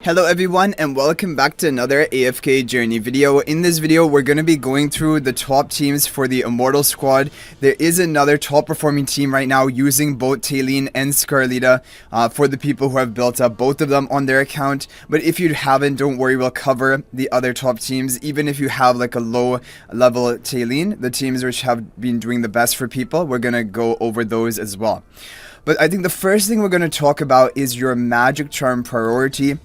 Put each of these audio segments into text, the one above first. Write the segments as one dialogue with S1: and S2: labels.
S1: Hello everyone and welcome back to another AFK journey video. In this video we're going to be going through the top teams for the Immortal squad. There is another top performing team right now using both Talene and Scarlita for the people who have built up both of them on their account. But if you haven't, don't worry, we'll cover the other top teams. Even if you have like a low level Talene, the teams which have been doing the best for people, we're going to go over those as well. But I think the first thing we're going to talk about is your magic charm priority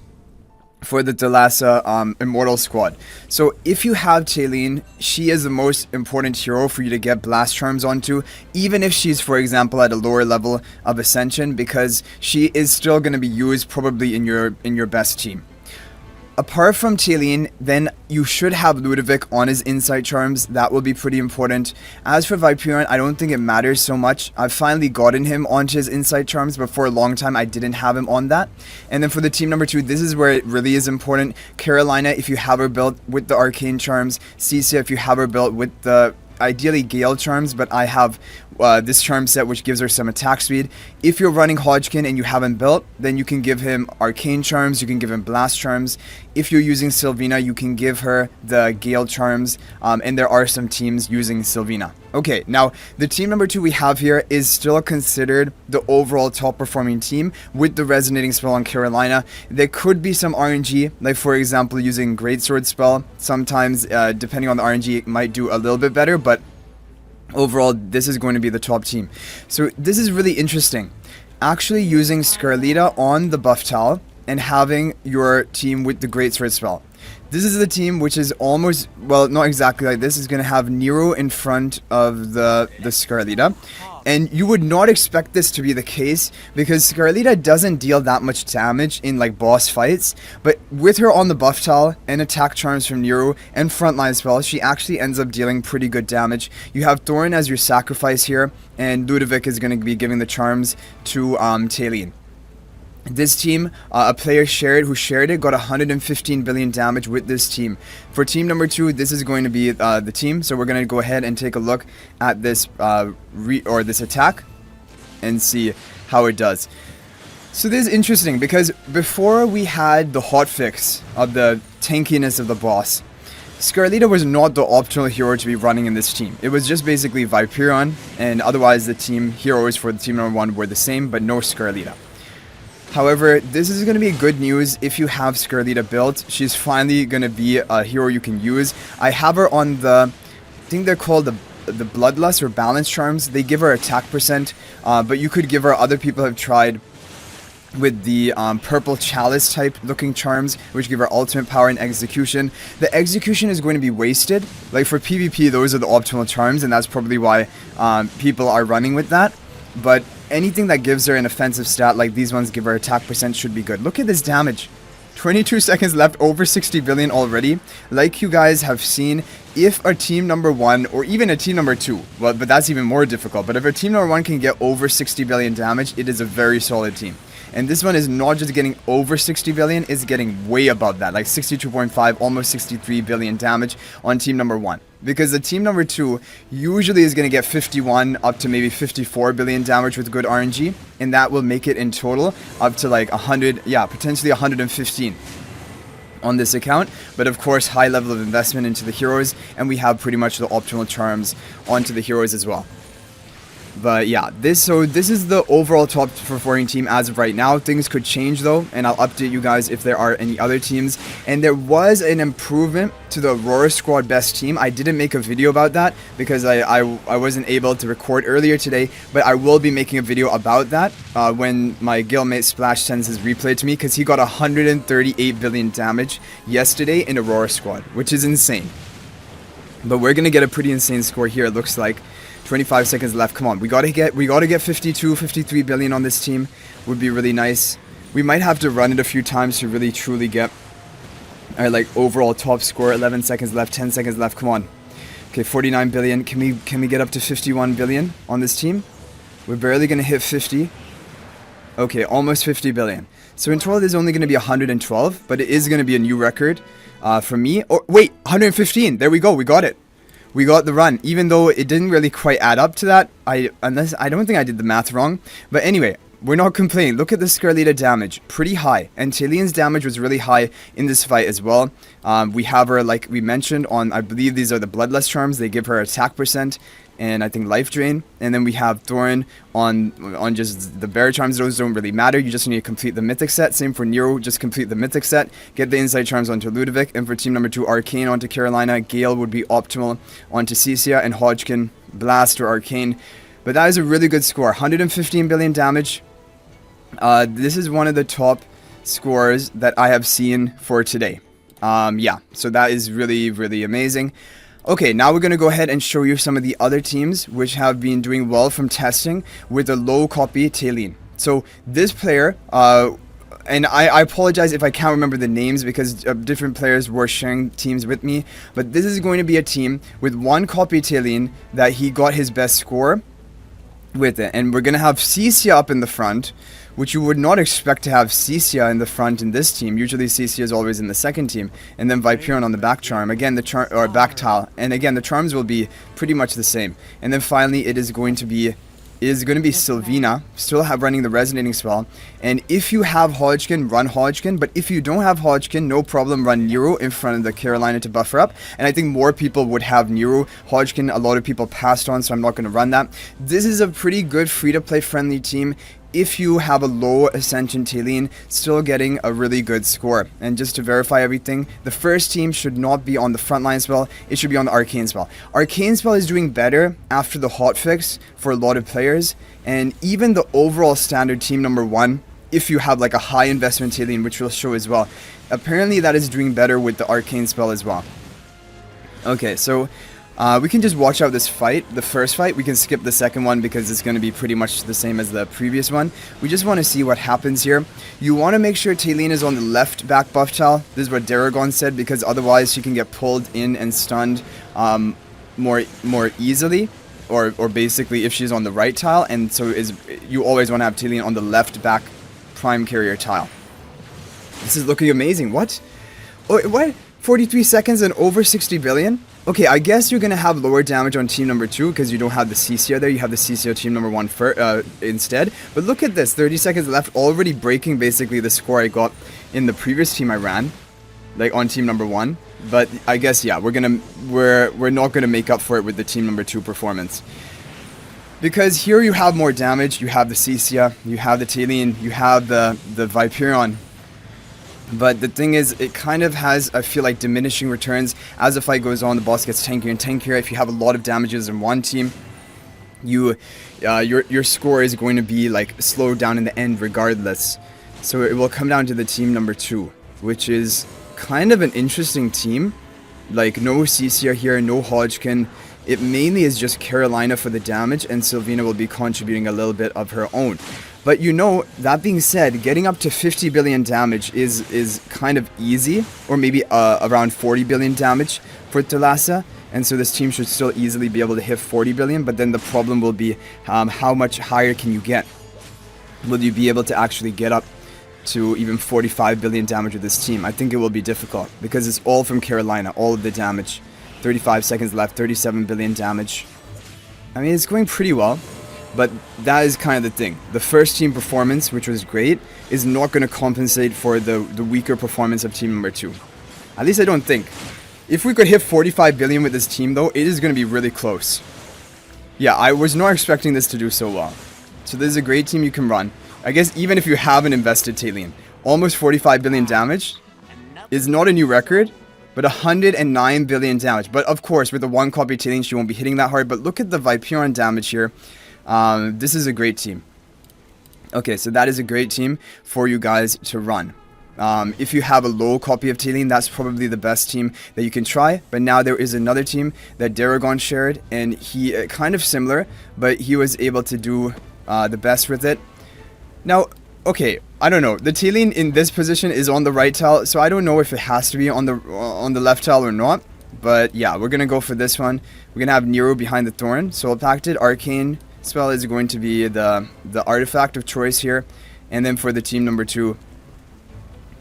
S1: for the Talasa Immortal squad. So if you have Talene, she is the most important hero for you to get blast charms onto, even if she's, for example, at a lower level of ascension, because she is still going to be used probably in your best team. Apart from Talene, then you should have Ludovic on his insight charms. That will be pretty important. As for Viperion, I don't think it matters so much. I've finally gotten him onto his insight charms, but for a long time I didn't have him on that. And then for the team number 2, this is where it really is important. Carolina, if you have her built with the arcane charms. Cece, if you have her built with the ideally Gale charms, but I have this charm set which gives her some attack speed. If you're running Hodgkin and you haven't built, then you can give him arcane charms, you can give him blast charms. If you're using Sylvina, you can give her the Gale charms, and there are some teams using Sylvina. Okay, now the team number 2 we have here is still considered the overall top performing team with the resonating spell on Carolina. There could be some RNG, like for example using Greatsword spell. Sometimes depending on the RNG it might do a little bit better, but overall this is going to be the top team. So this is really interesting, actually using Scarlita on the buff tile and having your team with the Greatsword spell. This is the team which is almost, well, not exactly like this. Is going to have Nero in front of the Scarlita. And you would not expect this to be the case because Scarlita doesn't deal that much damage in like boss fights. But with her on the buff tile and attack charms from Nero and frontline spells, she actually ends up dealing pretty good damage. You have Thorin as your sacrifice here, and Ludovic is going to be giving the charms to Talene. This team, a player who shared it, got 115 billion damage with this team. For team number 2, this is going to be the team. So we're going to go ahead and take a look at this this attack and see how it does. So this is interesting because before we had the hotfix of the tankiness of the boss, Scarlita was not the optimal hero to be running in this team. It was just basically Viperion, and otherwise the team heroes for the team number 1 were the same, but no Scarlita. However, this is going to be good news if you have Scarlita built. She's finally going to be a hero you can use. I have her on the, I think they're called the Bloodlust or Balance charms. They give her attack percent, but you could give her, other people have tried with the purple chalice type looking charms, which give her ultimate power and execution. The execution is going to be wasted. Like for PvP, those are the optimal charms, and that's probably why people are running with that. But anything that gives her an offensive stat like these ones give her attack percent should be good. Look at this damage. 22 seconds left, over 60 billion already. Like you guys have seen, if our team number 1 or even a team number 2, well, but that's even more difficult, but if our team number 1 can get over 60 billion damage, it is a very solid team. And this one is not just getting over 60 billion, it's getting way above that, like 62.5, almost 63 billion damage on team number 1. Because the team number 2 usually is going to get 51 up to maybe 54 billion damage with good RNG. And that will make it in total up to like 100, yeah, potentially 115 on this account. But of course, high level of investment into the heroes. And we have pretty much the optimal charms onto the heroes as well. But yeah, this is the overall top performing team as of right now. Things could change though, and I'll update you guys if there are any other teams. And there was an improvement to the Aurora squad best team. I didn't make a video about that because I wasn't able to record earlier today, but I will be making a video about that when my guildmate Splash sends his replay to me, because he got 138 billion damage yesterday in Aurora squad, which is insane. But we're gonna get a pretty insane score here, it looks like. 25 seconds left. Come on, we gotta get 52, 53 billion on this team. Would be really nice. We might have to run it a few times to really truly get our like overall top score. 11 seconds left, 10 seconds left. Come on. Okay, 49 billion. Can we get up to 51 billion on this team? We're barely gonna hit 50. Okay, almost 50 billion. So in total, there's only gonna be 112, but it is gonna be a new record for me. Or wait, 115. There we go. We got it. We got the run, even though it didn't really quite add up to that. I don't think I did the math wrong. But anyway, we're not complaining. Look at the Scarlita damage, pretty high, and Talene's damage was really high in this fight as well. We have her, like we mentioned, on, I believe these are the Bloodlust charms. They give her attack percent and I think life drain. And then we have Thorin on just the bear charms. Those don't really matter. You just need to complete the mythic set. Same for Nero, just complete the mythic set. Get the insight charms onto Ludovic. And for team number 2, Arcane onto Carolina. Gale would be optimal onto Cecia, and Hodgkin, Blast or Arcane. But that is a really good score. 115 billion damage. This is one of the top scores that I have seen for today. Yeah, so that is really, really amazing. Okay, now we're going to go ahead and show you some of the other teams which have been doing well from testing with a low copy Talene. So this player, and I apologize if I can't remember the names because different players were sharing teams with me, but this is going to be a team with 1 copy Talene that he got his best score with it. And we're going to have Cecia up in the front, which you would not expect to have Cecia in the front in this team. Usually Cecia is always in the second team. And then Viperon on the back charm. Again, or back tile. And again, the charms will be pretty much the same. And then finally, it is going to be Sylvina, still running the Resonating Spell. And if you have Hodgkin, run Hodgkin. But if you don't have Hodgkin, no problem, run Nero in front of the Carolina to buffer up. And I think more people would have Nero. Hodgkin, a lot of people passed on, so I'm not going to run that. This is a pretty good free-to-play friendly team. If you have a low Ascension Talene, still getting a really good score. And just to verify everything, the first team should not be on the frontline spell, it should be on the Arcane Spell. Arcane Spell is doing better after the hotfix for a lot of players, and even the overall standard team number 1, if you have like a high investment Talene, which we'll show as well, apparently that is doing better with the Arcane Spell as well. Okay, so we can just watch out this fight, the first fight. We can skip the second one because it's going to be pretty much the same as the previous one. We just want to see what happens here. You want to make sure Talene is on the left back buff tile. This is what Daragon said, because otherwise she can get pulled in and stunned more easily. Or basically if she's on the right tile, and so you always want to have Talene on the left back prime carrier tile. This is looking amazing. What? Oh, what? 43 seconds and over 60 billion? Okay, I guess you're going to have lower damage on team number 2 because you don't have the Cecia there. You have the Cecia team number 1 instead. But look at this, 30 seconds left, already breaking basically the score I got in the previous team I ran, like on team number 1. But I guess, yeah, we're not going to make up for it with the team number 2 performance. Because here you have more damage, you have the Cecia, you have the Talene, you have the Viperon. But the thing is, it kind of has, I feel like, diminishing returns. As the fight goes on, the boss gets tankier and tankier. If you have a lot of damages in one team, your score is going to be like slowed down in the end regardless. So it will come down to the team number 2, which is kind of an interesting team. Like, no Cecia here, no Hodgkin. It mainly is just Carolina for the damage, and Sylvina will be contributing a little bit of her own. But you know, that being said, getting up to 50 billion damage is kind of easy, or maybe around 40 billion damage for Thalassa, and so this team should still easily be able to hit 40 billion, but then the problem will be how much higher can you get? Will you be able to actually get up to even 45 billion damage with this team? I think it will be difficult, because it's all from Carolina, all of the damage. 35 seconds left, 37 billion damage. I mean, it's going pretty well. But that is kind of the thing. The first team performance, which was great, is not going to compensate for the weaker performance of team number 2. At least I don't think. If we could hit 45 billion with this team, though, it is going to be really close. Yeah, I was not expecting this to do so well. So this is a great team you can run. I guess even if you haven't invested Talene, almost 45 billion damage is not a new record, but 109 billion damage. But of course, with the 1 copy Talene, she won't be hitting that hard. But look at the Viperon damage here. This is a great team. Okay, so that is a great team for you guys to run. If you have a low copy of Talene, that's probably the best team that you can try. But now there is another team that Daragon shared, and he kind of similar, but he was able to do the best with it. Now, okay, I don't know. The Talene in this position is on the right tile, so I don't know if it has to be on the left tile or not. But yeah, we're gonna go for this one. We're gonna have Nero behind the Thorn, Soul Pacted, Arcane Spell is going to be the artifact of choice here, and then for the team number 2,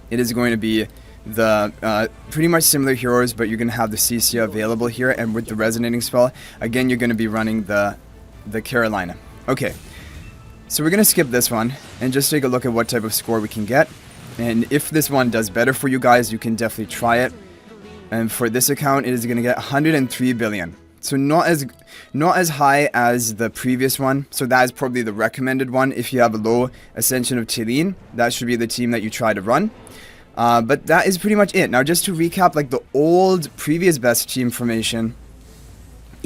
S1: it is going to be the pretty much similar heroes, but you're going to have the Cecia available here, and with the Resonating Spell, again, you're going to be running the Carolina. Okay, So we're going to skip this one and just take a look at what type of score we can get. And if this one does better for you guys, you can definitely try it. And for this account, it is going to get 103 billion. So not as high as the previous one. So that is probably the recommended one. If you have a low ascension of Talene, that should be the team that you try to run. But that is pretty much it. Now just to recap, like the old previous best team formation,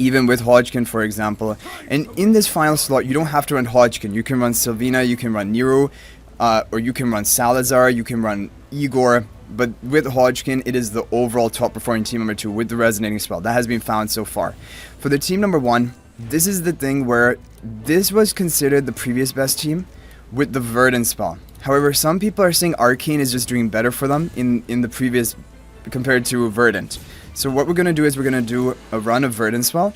S1: even with Hodgkin, for example. And in this final slot, you don't have to run Hodgkin. You can run Sylvina, you can run Nero, or you can run Salazar, you can run Igor. But with Hodgkin, it is the overall top performing team number 2 with the resonating spell. That has been found so far. For the team number 1, this is the thing where this was considered the previous best team with the Verdant spell. However, some people are saying Arcane is just doing better for them in the previous compared to Verdant. So what we're going to do is we're going to do a run of Verdant spell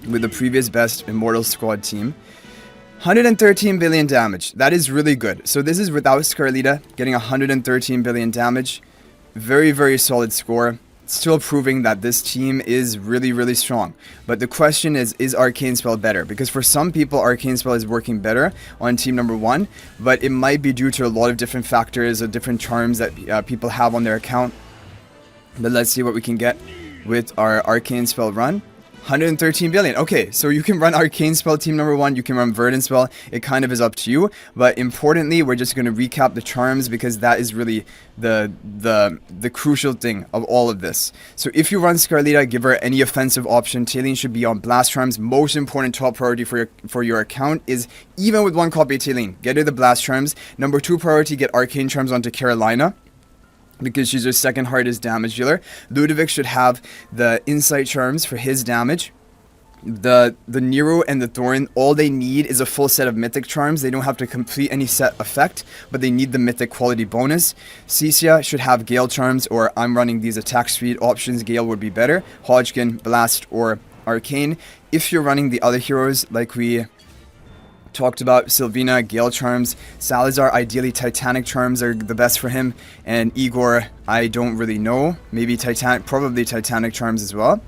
S1: with the previous best Immortal squad team. 113 billion damage. That is really good. So this is without Scarlita getting 113 billion damage. Very, very solid score. Still proving that this team is really, really strong. But the question is Arcane Spell better? Because for some people, Arcane Spell is working better on team number 1. But it might be due to a lot of different factors or different charms that people have on their account. But let's see what we can get with our Arcane Spell run. 113 billion. Okay, so you can run Arcane Spell team number 1, you can run Verdant Spell. It kind of is up to you, but importantly, we're just going to recap the charms because that is really the crucial thing of all of this. So if you run Scarlita, give her any offensive option. Talene should be on Blast Charms. Most important top priority for your account is, even with one copy of Talene, get her the Blast Charms. Number 2 priority, get Arcane Charms onto Carolina, because she's her second hardest damage dealer. Ludovic should have the Insight Charms for his damage. The Nero and the Thorin, all they need is a full set of Mythic Charms. They don't have to complete any set effect, but they need the Mythic quality bonus. Cecia should have Gale Charms, or I'm running these attack speed options. Gale would be better. Hodgkin, Blast, or Arcane. If you're running the other heroes, like we talked about, Sylvina, Gale Charms, Salazar, ideally Titanic Charms are the best for him, and Igor, I don't really know, maybe probably Titanic Charms as well.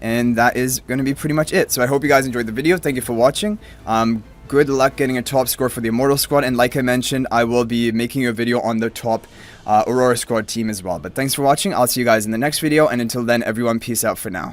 S1: And that is going to be pretty much it. So I hope you guys enjoyed the video. Thank you for watching. Good luck getting a top score for the Immortal squad, and like I mentioned, I will be making a video on the top Aurora squad team as well. But thanks for watching. I'll see you guys in the next video, and until then, everyone, peace out for now.